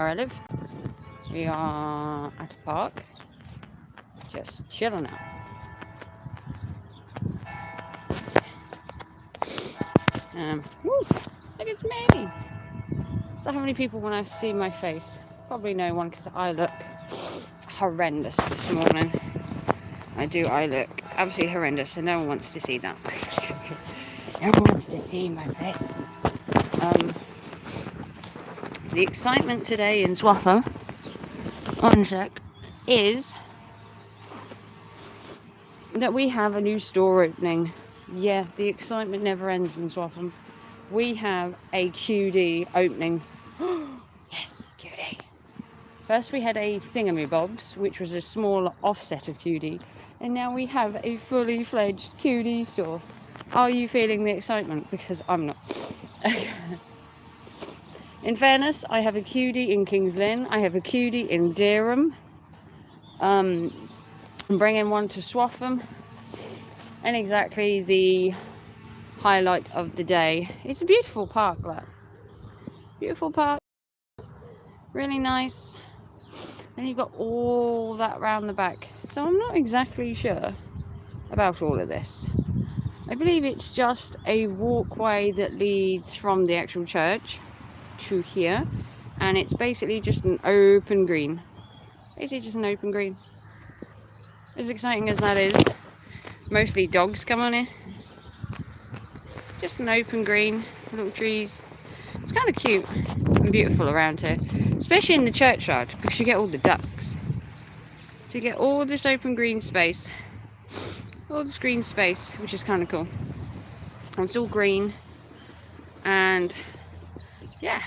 where I live. We are at a park, just chilling out. Look, it's me. So how many people want to see my face? Probably no one, because I look horrendous this morning. I look absolutely horrendous, and no one wants to see that. No one wants to see my face. The excitement today in Swaffham, one sec, is that we have a new store opening. Yeah, the excitement never ends in Swaffham. We have a QD opening. Yes, QD. First we had a thingamybobs, which was a small offset of QD, and now we have a fully fledged QD store. Are you feeling the excitement? Because I'm not. In fairness, I have a QD in Kings Lynn, I have a QD in Dereham. I'm bringing one to Swaffham, and exactly the highlight of the day. It's a beautiful park, that. Beautiful park, really nice. And you've got all that round the back. So I'm not exactly sure about all of this. I believe it's just a walkway that leads from the actual church to here, and it's basically just an open green. Basically just an open green. As exciting as that is, mostly dogs come on here. Just an open green, little trees. It's kind of cute and beautiful around here, especially in the churchyard, because you get all the ducks. So you get all this open green space, all this green space, which is kind of cool. And it's all green, and yeah,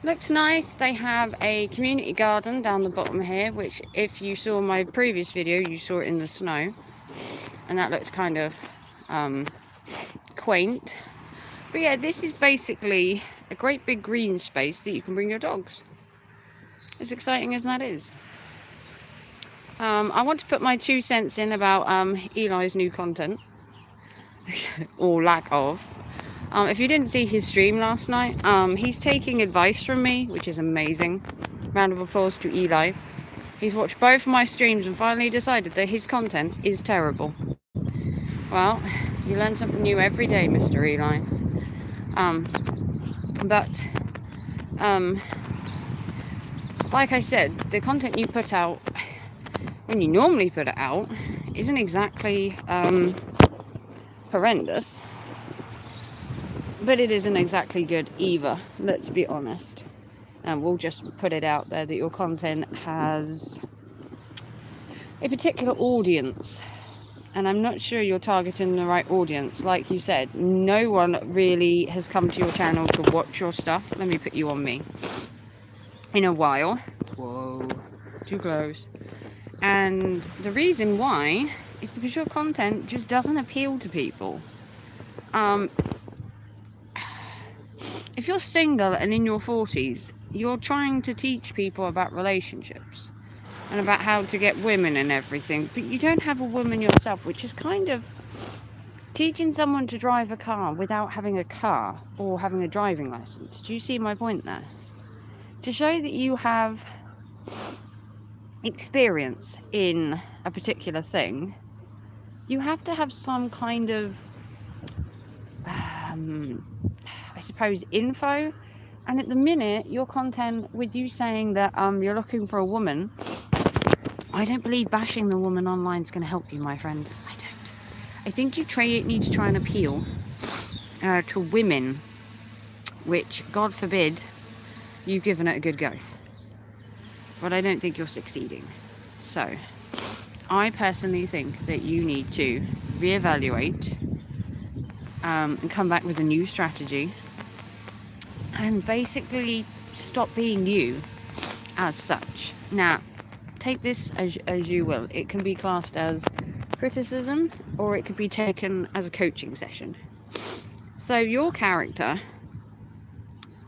looks nice. They have a community garden down the bottom here, which if you saw my previous video, you saw it in the snow, and that looks kind of quaint. But yeah, this is basically a great big green space that you can bring your dogs. As exciting as that is. I want to put my 2 cents in about Eli's new content, or lack of. If you didn't see his stream last night, he's taking advice from me, which is amazing. Round of applause to Eli. He's watched both of my streams and finally decided that his content is terrible. Well, you learn something new every day, Mr. Eli. Like I said, the content you put out when you normally put it out isn't exactly horrendous, but it isn't exactly good either, let's be honest. And we'll just put it out there that your content has a particular audience, and I'm not sure you're targeting the right audience. Like you said, no one really has come to your channel to watch your stuff. Let me put you on me. In a while. Whoa, too close. And the reason why is because your content just doesn't appeal to people. If you're single and in your 40s, you're trying to teach people about relationships and about how to get women and everything, but you don't have a woman yourself, which is kind of teaching someone to drive a car without having a car or having a driving license. Do you see my point there? To show that you have experience in a particular thing, you have to have some kind of I suppose info. And at the minute, your content with you saying that you're looking for a woman, I don't believe bashing the woman online is going to help you, my friend. I don't. I think you need to try and appeal to women, which, God forbid, you've given it a good go. But I don't think you're succeeding. So, I personally think that you need to reevaluate and come back with a new strategy, and basically stop being you as such. Now, take this as you will. It can be classed as criticism, or it could be taken as a coaching session. So your character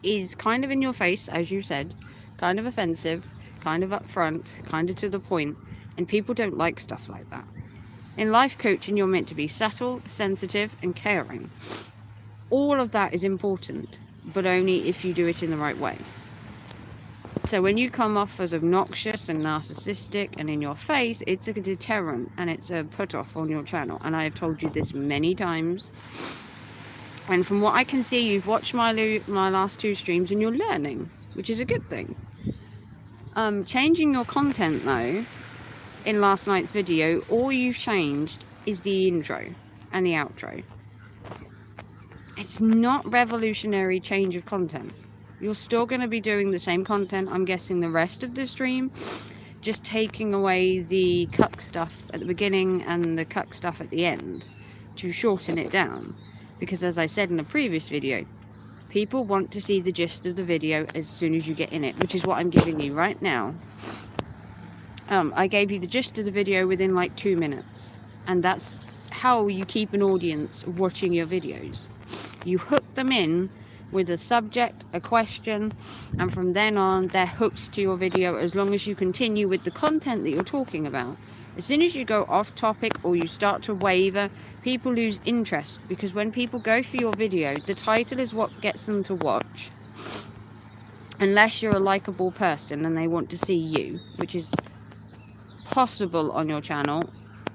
is kind of in your face, as you said, kind of offensive, kind of upfront, kind of to the point, and people don't like stuff like that. In life coaching, you're meant to be subtle, sensitive, and caring. All of that is important, but only if you do it in the right way. So when you come off as obnoxious and narcissistic and in your face, it's a deterrent and it's a put off on your channel. And I have told you this many times. And from what I can see, you've watched my last 2 streams and you're learning, which is a good thing. Changing your content though, in last night's video, all you've changed is the intro and the outro. It's not revolutionary change of content. You're still going to be doing the same content, I'm guessing, the rest of the stream, just taking away the cuck stuff at the beginning and the cuck stuff at the end to shorten it down. Because as I said in a previous video, people want to see the gist of the video as soon as you get in it, which is what I'm giving you right now. I gave you the gist of the video within like 2 minutes, and that's how you keep an audience watching your videos. You hook them in with a subject, a question, and from then on they're hooked to your video as long as you continue with the content that you're talking about. As soon as you go off topic or you start to waver, people lose interest, because when people go for your video, the title is what gets them to watch, unless you're a likable person and they want to see you, which is possible on your channel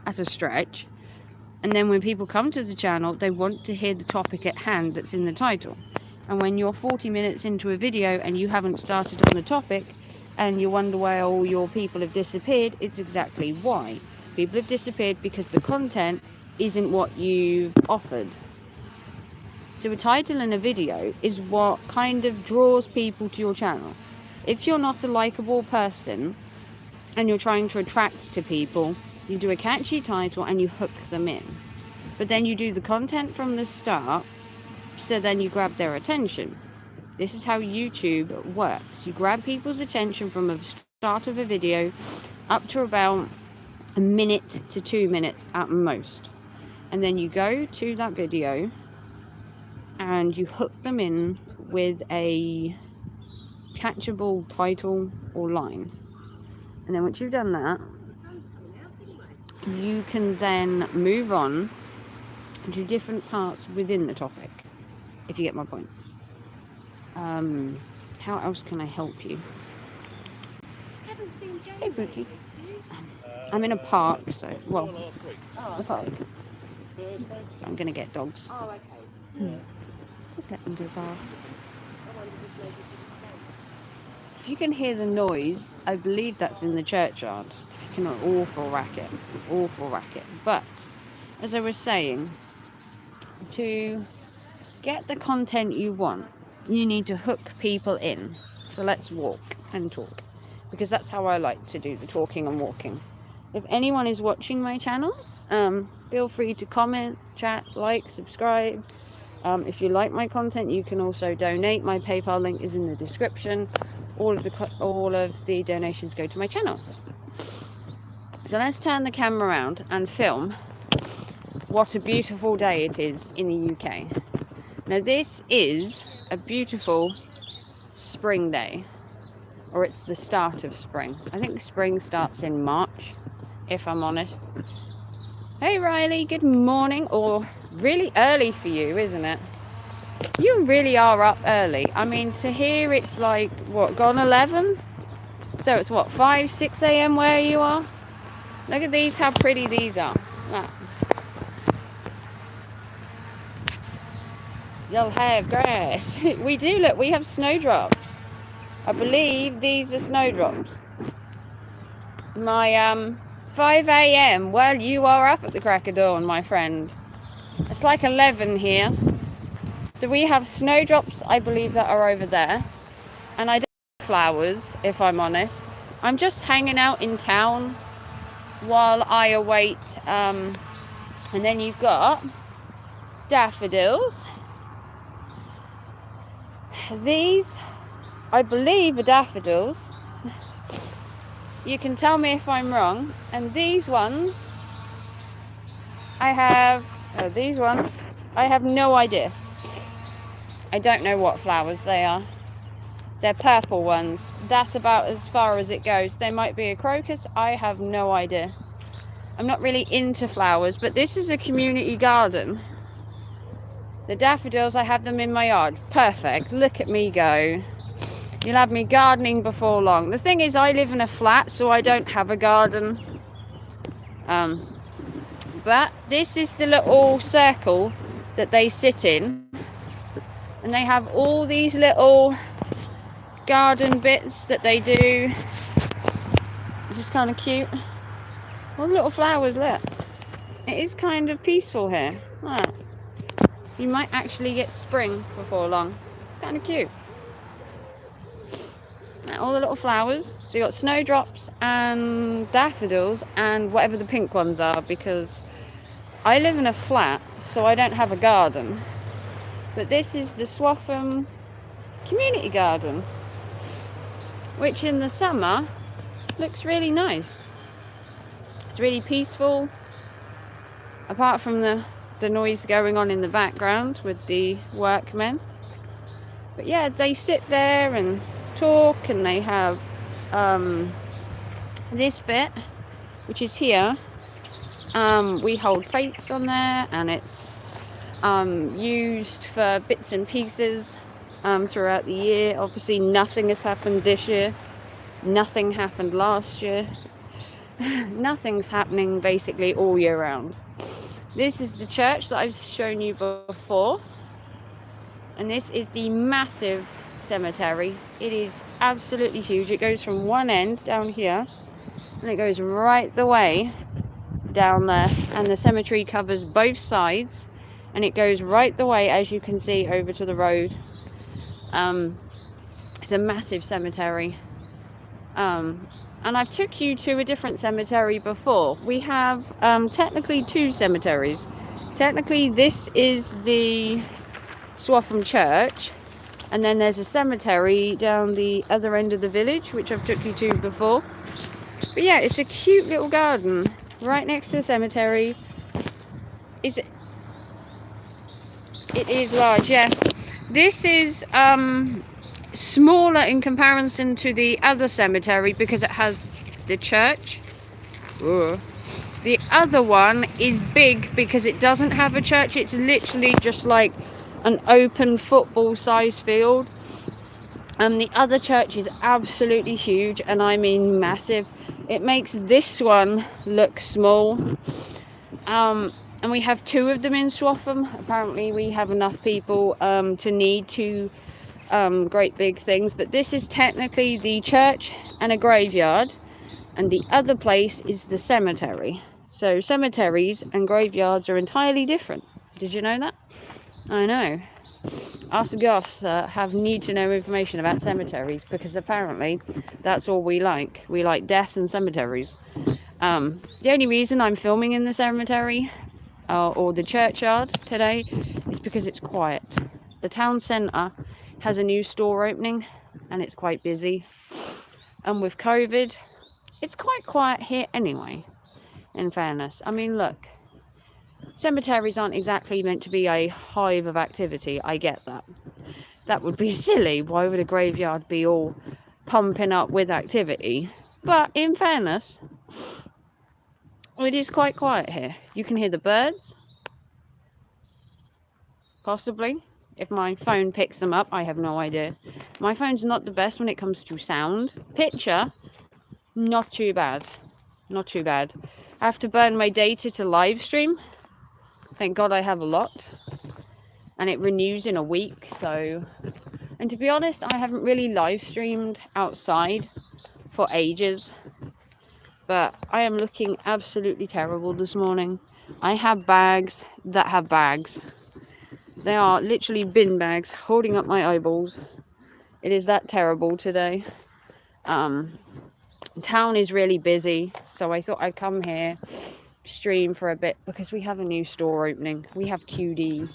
at a stretch. And then when people come to the channel, they want to hear the topic at hand that's in the title. And when you're 40 minutes into a video and you haven't started on the topic and you wonder why all your people have disappeared, it's exactly why. People have disappeared because the content isn't what you've offered. So a title in a video is what kind of draws people to your channel. If you're not a likable person and you're trying to attract to people, you do a catchy title and you hook them in. But then you do the content from the start, so then you grab their attention. This is how YouTube works. You grab people's attention from the start of a video up to about a minute to 2 minutes at most. And then you go to that video and you hook them in with a catchable title or line. And then once you've done that, you can then move on to different parts within the topic, if you get my point. How else can I help you? Hey, Brookie. I'm in a park, so, well, a park. So I'm going to get dogs. Oh, okay. Just let them go past. If you can hear the noise, I believe that's in the churchyard. Making an awful racket. But, as I was saying, to get the content you want, you need to hook people in. So let's walk and talk, because that's how I like to do the talking and walking. If anyone is watching my channel, feel free to comment, chat, like, subscribe. If you like my content, you can also donate. My PayPal link is in the description. All of the donations go to my channel. So let's turn the camera around and film what a beautiful day it is in the UK. Now this is a beautiful spring day, or it's the start of spring. I think spring starts in March, if I'm honest. Hey Riley, good morning. Or really early for you, isn't it? You really are up early. I mean, to here it's like, what, gone 11? So it's what, 5, 6 a.m. where you are? Look at these, how pretty these are. Look. You'll have grass. We do, look, we have snowdrops. I believe these are snowdrops. My 5 a.m. Well, you are up at the crack of dawn, my friend. It's like 11 here. So we have snowdrops, I believe, that are over there. And I don't have flowers, if I'm honest. I'm just hanging out in town while I await. And then you've got daffodils. These, I believe, are daffodils. You can tell me if I'm wrong. And these ones, I have no idea. I don't know what flowers they are. They're purple ones. That's about as far as it goes. They might be a crocus. I have no idea. I'm not really into flowers, but this is a community garden. The daffodils, I have them in my yard. Perfect. Look at me go. You'll have me gardening before long. The thing is, I live in a flat, so I don't have a garden. But this is the little circle that they sit in. And they have all these little garden bits that they do. Which is kind of cute. All the little flowers, look. It is kind of peaceful here. Ah. You might actually get spring before long. It's kind of cute. All the little flowers. So you got snowdrops and daffodils and whatever the pink ones are, because I live in a flat, so I don't have a garden. But this is the Swaffham community garden, which in the summer looks really nice. It's really peaceful, apart from the noise going on in the background with the workmen. But yeah, they sit there and talk, and they have this bit, which is here. We hold fates on there, and it's used for bits and pieces throughout the year. Obviously nothing has happened this year, nothing happened last year. Nothing's happening basically all year round. This is the church that I've shown you before, and this is the massive cemetery. It is absolutely huge. It goes from one end down here, and it goes right the way down there, and the cemetery covers both sides, and it goes right the way, as you can see, over to the road. It's a massive cemetery, and I've took you to a different cemetery before. We have technically two cemeteries. Technically this is the Swaffham church, and then there's a cemetery down the other end of the village, which I've took you to before. But yeah, it's a cute little garden right next to the cemetery. It is large, yeah. This is smaller in comparison to the other cemetery because it has the church. Ooh. The other one is big because it doesn't have a church. It's literally just like an open football size field. And the other church is absolutely huge, and I mean massive. It makes this one look small. And we have two of them in Swaffham. Apparently we have enough people to need two great big things. But this is technically the church and a graveyard, and the other place is the cemetery. So cemeteries and graveyards are entirely different. Did you know that? I know. Us goths have need to know information about cemeteries, because apparently that's all we like. We like death and cemeteries. The only reason I'm filming in the cemetery or the churchyard today is because it's quiet. The town centre has a new store opening, and it's quite busy. And with COVID, it's quite quiet here anyway, in fairness. I mean, look, cemeteries aren't exactly meant to be a hive of activity. I get that. That would be silly. Why would a graveyard be all pumping up with activity? But in fairness, it is quite quiet here. You can hear the birds. Possibly. If my phone picks them up, I have no idea. My phone's not the best when it comes to sound. Picture, not too bad. Not too bad. I have to burn my data to live stream. Thank God I have a lot. And it renews in a week, so... And to be honest, I haven't really live streamed outside for ages. But I am looking absolutely terrible this morning. I have bags that have bags. They are literally bin bags holding up my eyeballs. It is that terrible today. Town is really busy, so I thought I'd come here, stream for a bit, because we have a new store opening. We have QD,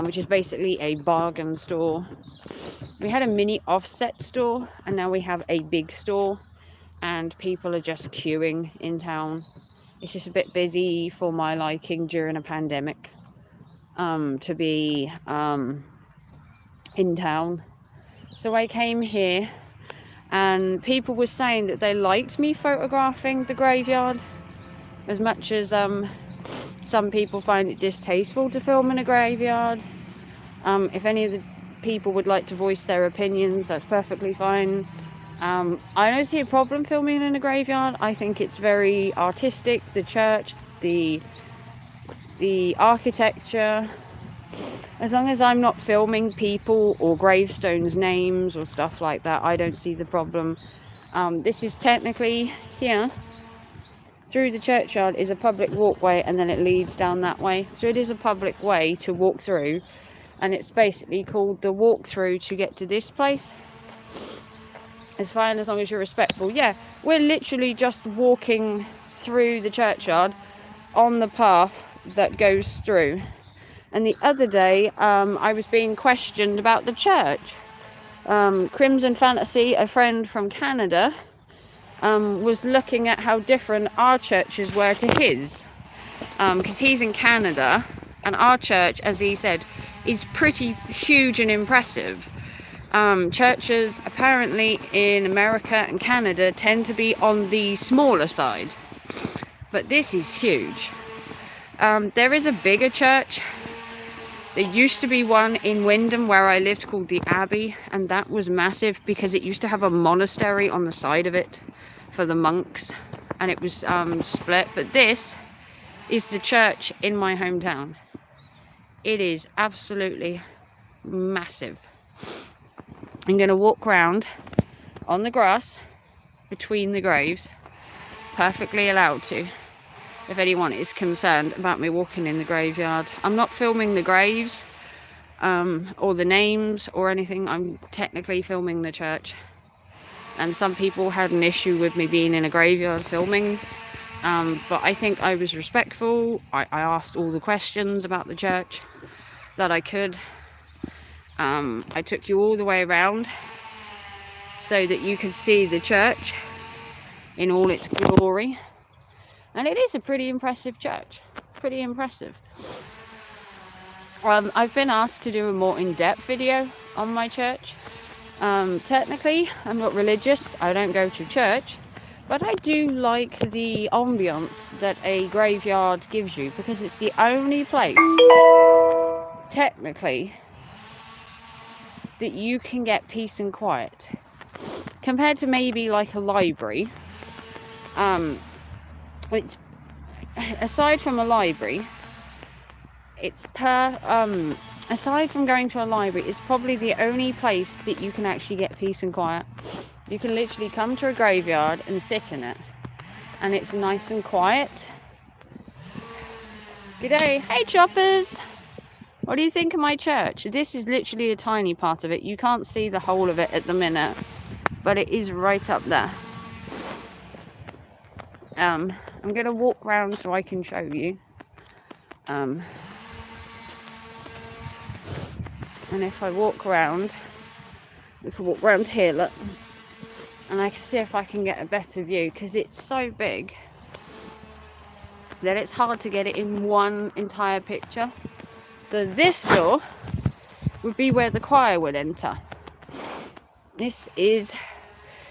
which is basically a bargain store. We had a mini offset store, and now we have a big store, and people are just queuing in town. It's just a bit busy for my liking during a pandemic. To be in town. So I came here, and people were saying that they liked me photographing the graveyard as much as some people find it distasteful to film in a graveyard. If any of the people would like to voice their opinions, that's perfectly fine. I don't see a problem filming in a graveyard. I think it's very artistic, the church, the architecture. As long as I'm not filming people or gravestones names or stuff like that, I don't see the problem. This is technically here through the churchyard is a public walkway, and then it leads down that way, so it is a public way to walk through, and it's basically called the walk through to get to this place. It's fine as long as you're respectful. Yeah, we're literally just walking through the churchyard on the path that goes through. And the other day I was being questioned about the church. Crimson Fantasy, a friend from Canada, was looking at how different our churches were to his, because he's in Canada, and our church, as he said, is pretty huge and impressive. Churches apparently in America and Canada tend to be on the smaller side, but this is huge. There is a bigger church. There used to be one in Wyndham where I lived called the Abbey, and that was massive because it used to have a monastery on the side of it for the monks, and it was split. But this is the church in my hometown. It is absolutely massive. I'm going to walk around on the grass between the graves, perfectly allowed to, if anyone is concerned about me walking in the graveyard. I'm not filming the graves or the names or anything. I'm technically filming the church, and some people had an issue with me being in a graveyard filming, but I think I was respectful. I asked all the questions about the church that I could. I took you all the way around so that you could see the church in all its glory. And it is a pretty impressive church. Pretty impressive. I've been asked to do a more in-depth video on my church. Technically, I'm not religious. I don't go to church. But I do like the ambience that a graveyard gives you, because it's the only place, technically, that you can get peace and quiet. Compared to maybe like a library. It's, aside from a library, aside from going to a library, it's probably the only place that you can actually get peace and quiet. You can literally come to a graveyard and sit in it, and it's nice and quiet. G'day. Hey choppers, what do you think of my church? This is literally a tiny part of it. You can't see the whole of it at the minute, but it is right up there. I'm going to walk around so I can show you. And if I walk around, we can walk around here, look. And I can see if I can get a better view, because it's so big that it's hard to get it in one entire picture. So this door would be where the choir would enter. This is,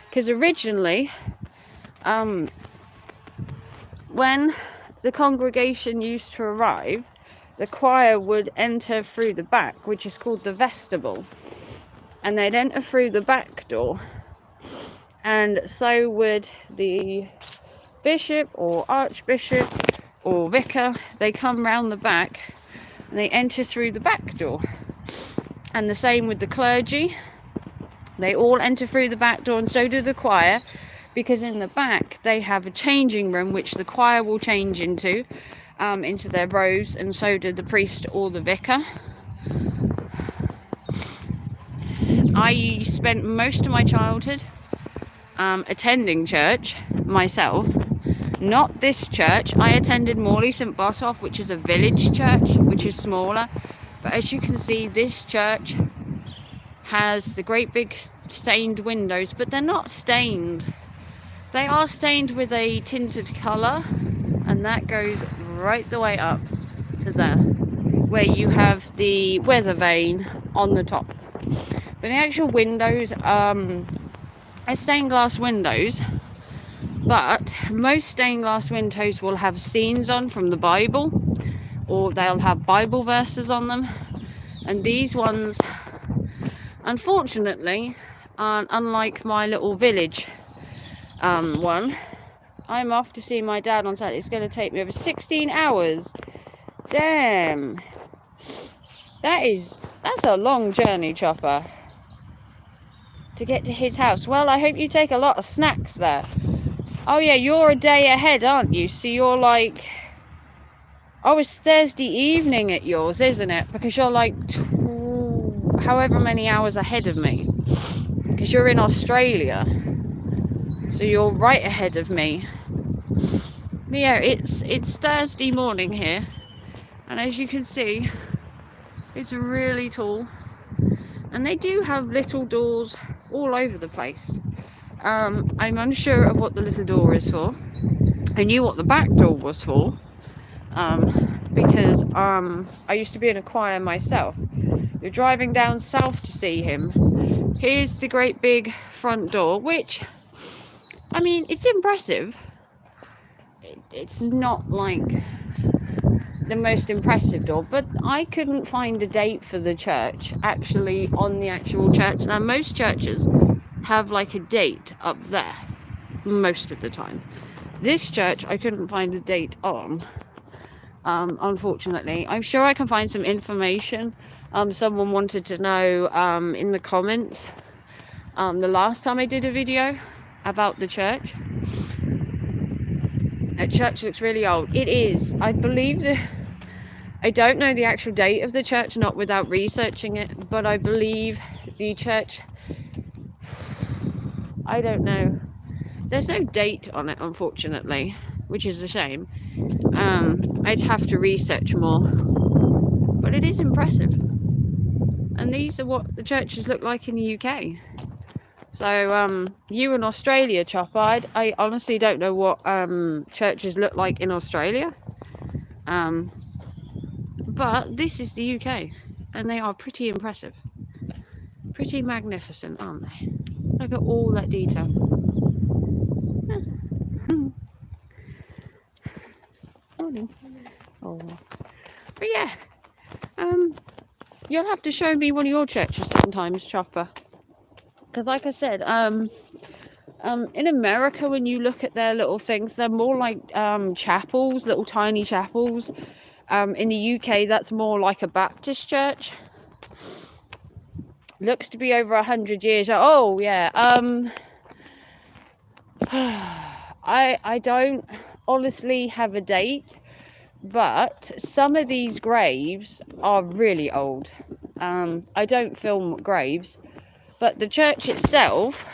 because originally, when the congregation used to arrive, the choir would enter through the back, which is called the vestibule, and they'd enter through the back door, and so would the bishop or archbishop or vicar. They come round the back and they enter through the back door, and the same with the clergy. They all enter through the back door, and so do the choir, because in the back they have a changing room which the choir will change into their robes, and so do the priest or the vicar. I spent most of my childhood attending church myself. Not this church. I attended Morley St Botolph, which is a village church, which is smaller. But as you can see, this church has the great big stained windows, but they're not stained. They are stained with a tinted colour, and that goes right the way up to there, where you have the weather vane on the top. But the actual windows are stained glass windows, but most stained glass windows will have scenes on from the Bible, or they'll have Bible verses on them, and these ones Unfortunately, unlike my little village one, I'm off to see my dad on Saturday. It's going to take me over 16 hours. Damn. That's a long journey, Chopper, to get to his house. Well, I hope you take a lot of snacks there. Oh yeah, you're a day ahead, aren't you? So you're like... Oh, it's Thursday evening at yours, isn't it? Because you're like however many hours ahead of me. Because you're in Australia. So you're right ahead of me. But yeah, it's Thursday morning here. And as you can see, it's really tall. And they do have little doors all over the place. I'm unsure of what the little door is for. I knew what the back door was for. Because I used to be in a choir myself. You're driving down south to see him. Here's the great big front door, which, I mean, it's impressive. It's not like the most impressive door, but I couldn't find a date for the church actually on the actual church. Now, most churches have like a date up there most of the time. This church I couldn't find a date on. Unfortunately, I'm sure I can find some information. Someone wanted to know in the comments the last time I did a video about the church. The church looks really old. It is. I believe I don't know the actual date of the church, not without researching it, but I believe the church, I don't know. There's no date on it, unfortunately, which is a shame. I'd have to research more, but it is impressive. And these are what the churches look like in the UK. So you in Australia, Chopper, I honestly don't know what churches look like in Australia. But this is the UK, and they are pretty impressive. Pretty magnificent, aren't they? Look at all that detail. Oh. But yeah, you'll have to show me one of your churches sometimes, Chopper. Because like I said, in America, when you look at their little things, they're more like chapels, little tiny chapels. In the UK, that's more like a Baptist church. Looks to be over 100 years. Oh yeah. I don't honestly have a date, but some of these graves are really old. I don't film graves, but the church itself,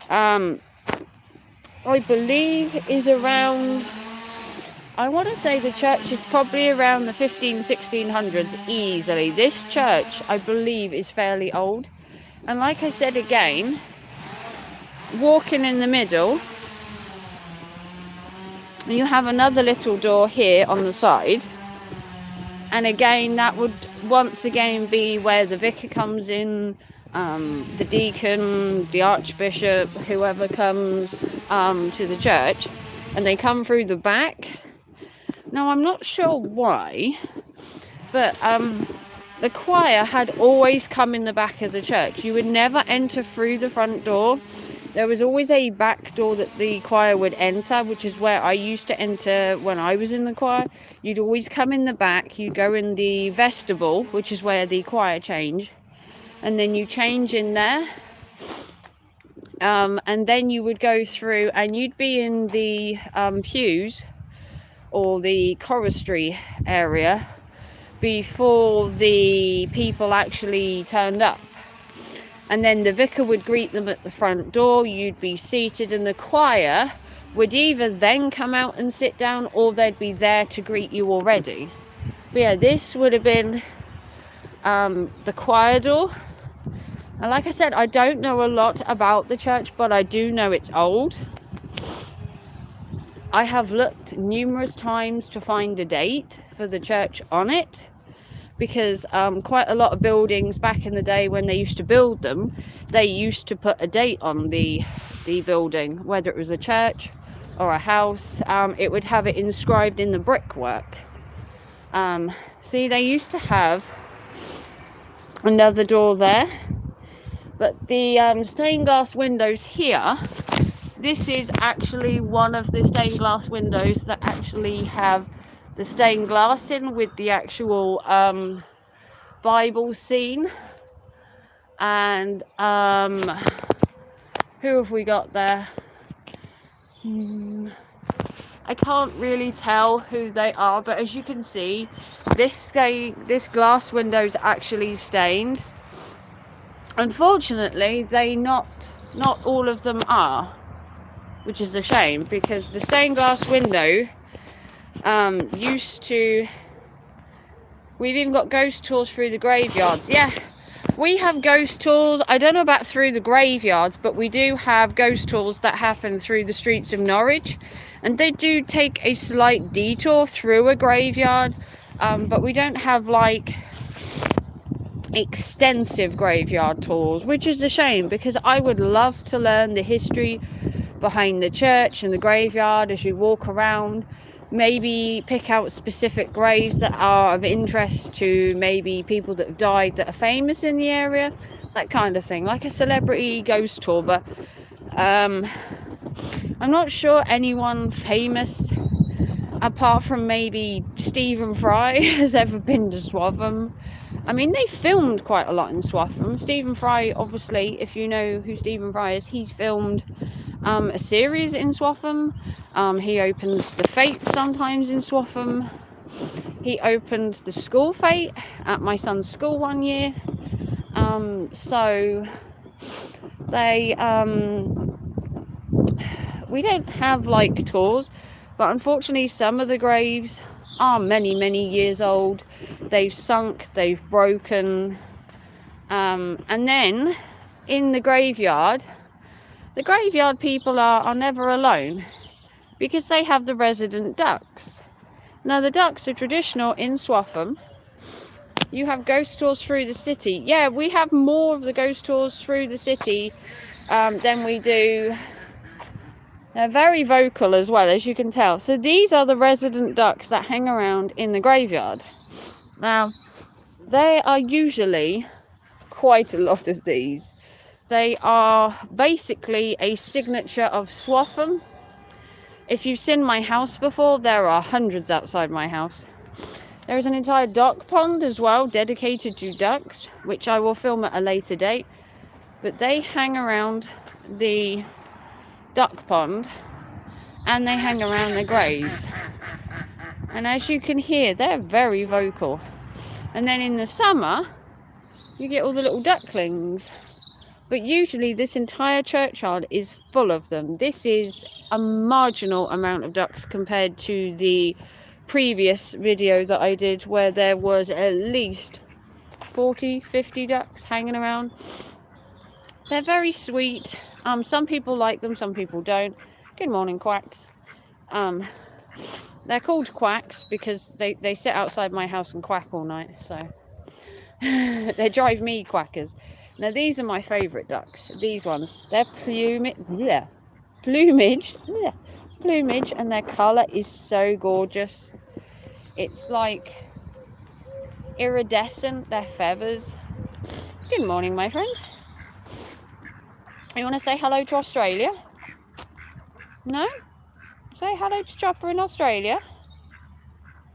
I believe, is around, I want to say the church is probably around the 1600s easily. This church, I believe, is fairly old. And like I said again, walking in the middle, you have another little door here on the side. And again, that would once again be where the vicar comes in, the deacon, the archbishop, whoever comes to the church. And they come through the back. Now, I'm not sure why, but the choir had always come in the back of the church. You would never enter through the front door. There was always a back door that the choir would enter, which is where I used to enter when I was in the choir. You'd always come in the back. You'd go in the vestibule, which is where the choir change. And then you change in there. And then you would go through and you'd be in the pews or the clerestory area before the people actually turned up. And then the vicar would greet them at the front door. You'd be seated, and the choir would either then come out and sit down, or they'd be there to greet you already. But yeah, this would have been the choir door. And like I said, I don't know a lot about the church, but I do know it's old. I have looked numerous times to find a date for the church on it, because quite a lot of buildings back in the day when they used to build them, they used to put a date on the building, whether it was a church or a house. It would have it inscribed in the brickwork. See, they used to have another door there, But the stained glass windows here, this is actually one of the stained glass windows that actually have the stained glass in, with the actual Bible scene. And who have we got there? I can't really tell who they are, but as you can see, this glass window is actually stained. Unfortunately, not all of them are, which is a shame, because the stained glass window used to... We've even got ghost tours through the graveyards. Yeah, we have ghost tours. I don't know about through the graveyards, but we do have ghost tours that happen through the streets of Norwich, and they do take a slight detour through a graveyard, but we don't have like extensive graveyard tours, which is a shame, because I would love to learn the history behind the church and the graveyard as you walk around. Maybe pick out specific graves that are of interest to maybe people that have died that are famous in the area, that kind of thing, like a celebrity ghost tour. But I'm not sure anyone famous apart from maybe Stephen Fry has ever been to Swaffham. I mean, they filmed quite a lot in Swaffham. Stephen Fry, obviously, if you know who Stephen Fry is, he's filmed a series in Swaffham. He opens the fete sometimes in Swaffham. He opened the school fete at my son's school one year. So they we don't have like tours, but unfortunately some of the graves are many years old. They've sunk, they've broken, and then in the graveyard people are never alone, because they have the resident ducks. Now the ducks are traditional in Swaffham. You have ghost tours through the city. Yeah, we have more of the ghost tours through the city than we do. They're very vocal as well, as you can tell. So these are the resident ducks that hang around in the graveyard. Now, there are usually quite a lot of these. They are basically a signature of Swaffham. If you've seen my house before, there are hundreds outside my house. There is an entire duck pond as well, dedicated to ducks, which I will film at a later date. But they hang around the duck pond, and they hang around the graves. And as you can hear, they're very vocal. And then in the summer, you get all the little ducklings. But usually this entire churchyard is full of them. This is a marginal amount of ducks compared to the previous video that I did, where there was at least 40-50 ducks hanging around. They're very sweet. Some people like them, some people don't. Good morning, quacks. They're called quacks because they sit outside my house and quack all night, so they drive me quackers. Now these are my favourite ducks. These ones, they're plumage, and their colour is so gorgeous. It's like iridescent, their feathers. Good morning, my friend. You want to say hello to Australia? No? Say hello to Chopper in Australia.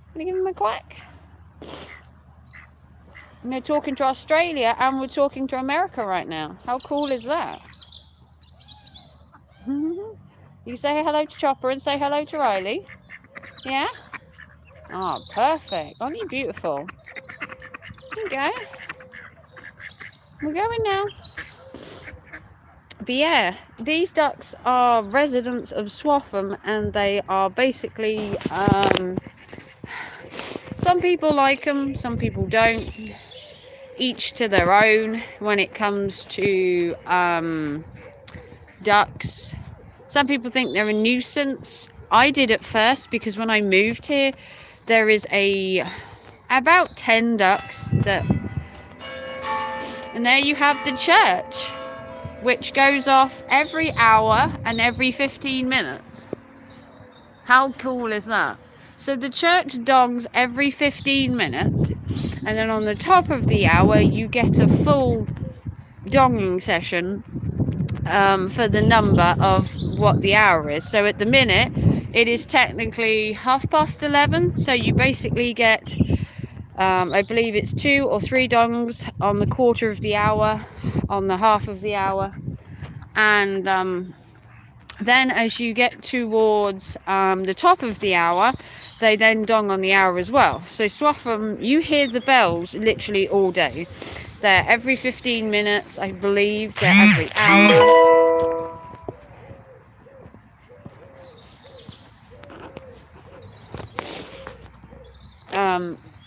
Want to give him a quack? And we're talking to Australia and we're talking to America right now. How cool is that? You say hello to Chopper and say hello to Riley. Yeah? Oh, perfect. Aren't you beautiful? There you go. We're going now. But yeah, these ducks are residents of Swaffham, and they are basically, some people like them, some people don't. Each to their own when it comes to ducks. Some people think they're a nuisance. I did at first, because when I moved here, there is about 10 ducks and there you have the church, which goes off every hour and every 15 minutes. How cool is that? So the church dongs every 15 minutes, and then on the top of the hour you get a full donging session for the number of what the hour is. So at the minute it is technically 11:30, so you basically get I believe it's 2 or 3 dongs on the quarter of the hour, on the half of the hour, and then as you get towards the top of the hour, they then dong on the hour as well. So Swaffham, you hear the bells literally all day. They're every 15 minutes, I believe. They're every hour.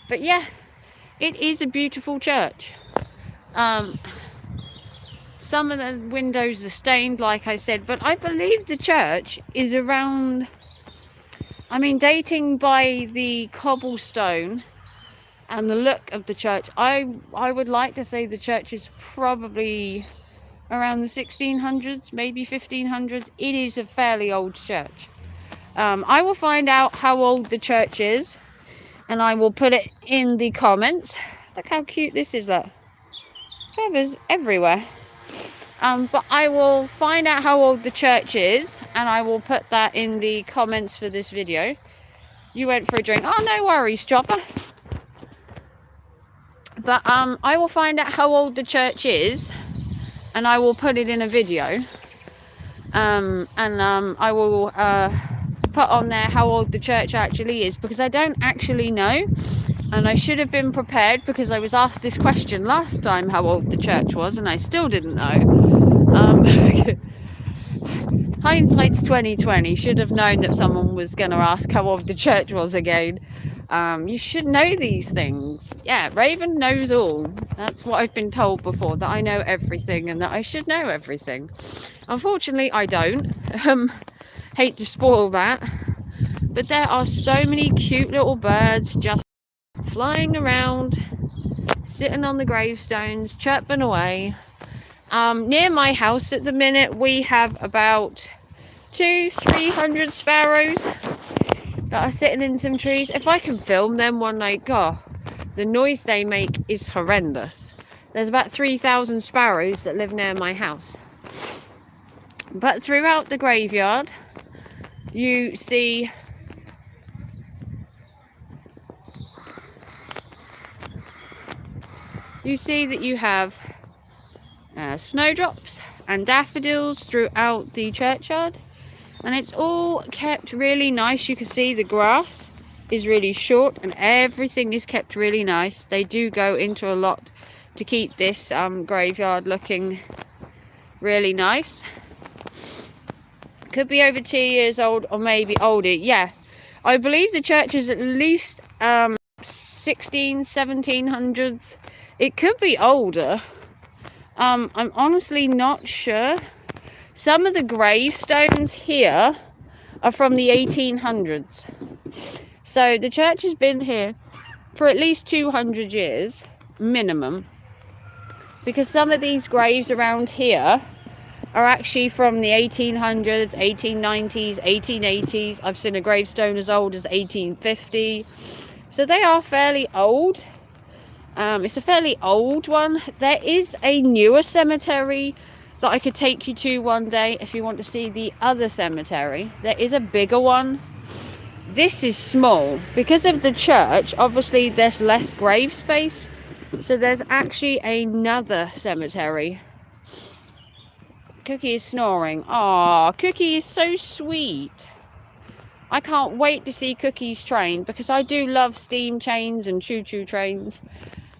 But yeah, it is a beautiful church. Some of the windows are stained, like I said, but I believe the church is around, I mean, dating by the cobblestone and the look of the church, I would like to say the church is probably around the 1600s, maybe 1500s. It is a fairly old church. I will find out how old the church is, and I will put it in the comments. Look how cute this is, look. Feathers everywhere. But I will find out how old the church is, and I will put that in the comments for this video. You went for a drink. Oh, no worries, Chopper. But I will find out how old the church is, and I will put it in a video. I will put on there how old the church actually is, because I don't actually know, and I should have been prepared, because I was asked this question last time how old the church was, and I still didn't know. Hindsight's 2020. Should have known that someone was going to ask how old the church was again. You should know these things. Yeah, Raven knows all. That's what I've been told before, that I know everything and that I should know everything. Unfortunately, I don't. Hate to spoil that. But there are so many cute little birds just flying around, sitting on the gravestones, chirping away. Near my house at the minute, we have about 200-300 sparrows that are sitting in some trees. If I can film them one night, God, the noise they make is horrendous. There's about 3,000 sparrows that live near my house. But throughout the graveyard, you see that you have snowdrops and daffodils throughout the churchyard, and it's all kept really nice. You can see the grass is really short and everything is kept really nice. They do go into a lot to keep this graveyard looking really nice. Could be over 2 years old or maybe older. Yeah, I believe the church is at least 1700s. It could be older. I'm honestly not sure. Some of the gravestones here are from the 1800s. So the church has been here for at least 200 years minimum, because some of these graves around here are actually from the 1800s, 1890s, 1880s. I've seen a gravestone as old as 1850. So they are fairly old. It's a fairly old one. There is a newer cemetery that I could take you to one day if you want to see the other cemetery. There is a bigger one. This is small. Because of the church, obviously there's less grave space. So there's actually another cemetery. Cookie is snoring. Aw, Cookie is so sweet. I can't wait to see Cookie's train, because I do love steam chains and choo-choo trains.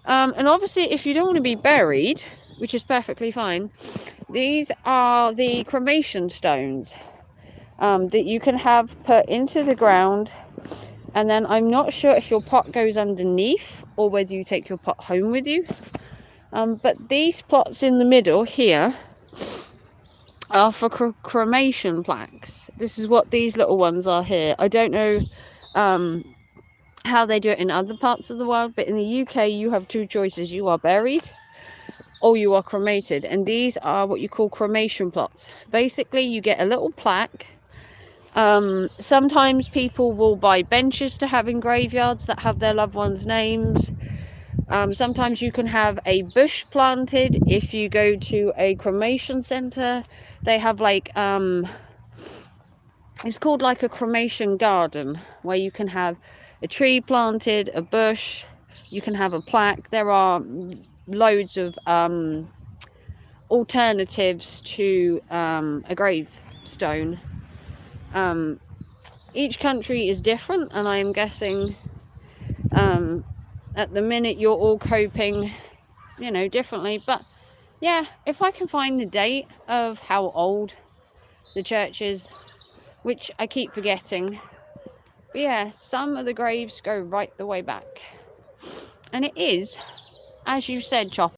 And obviously, if you don't want to be buried, which is perfectly fine, these are the cremation stones that you can have put into the ground. And then I'm not sure if your pot goes underneath or whether you take your pot home with you. But these plots in the middle here are for cremation plaques. This is what these little ones are here. I don't know how they do it in other parts of the world, but in the UK you have two choices. You are buried or you are cremated, and these are what you call cremation plots. Basically, you get a little plaque. Sometimes people will buy benches to have in graveyards that have their loved ones' names. Sometimes you can have a bush planted. If you go to a cremation centre, they have like it's called like a cremation garden, where you can have a tree planted, a bush, you can have a plaque. There are loads of alternatives to a gravestone. Each country is different, and I am guessing at the minute you're all coping, you know, differently. But yeah, if I can find the date of how old the church is, which I keep forgetting, but yeah, some of the graves go right the way back. And it is, as you said, Chop,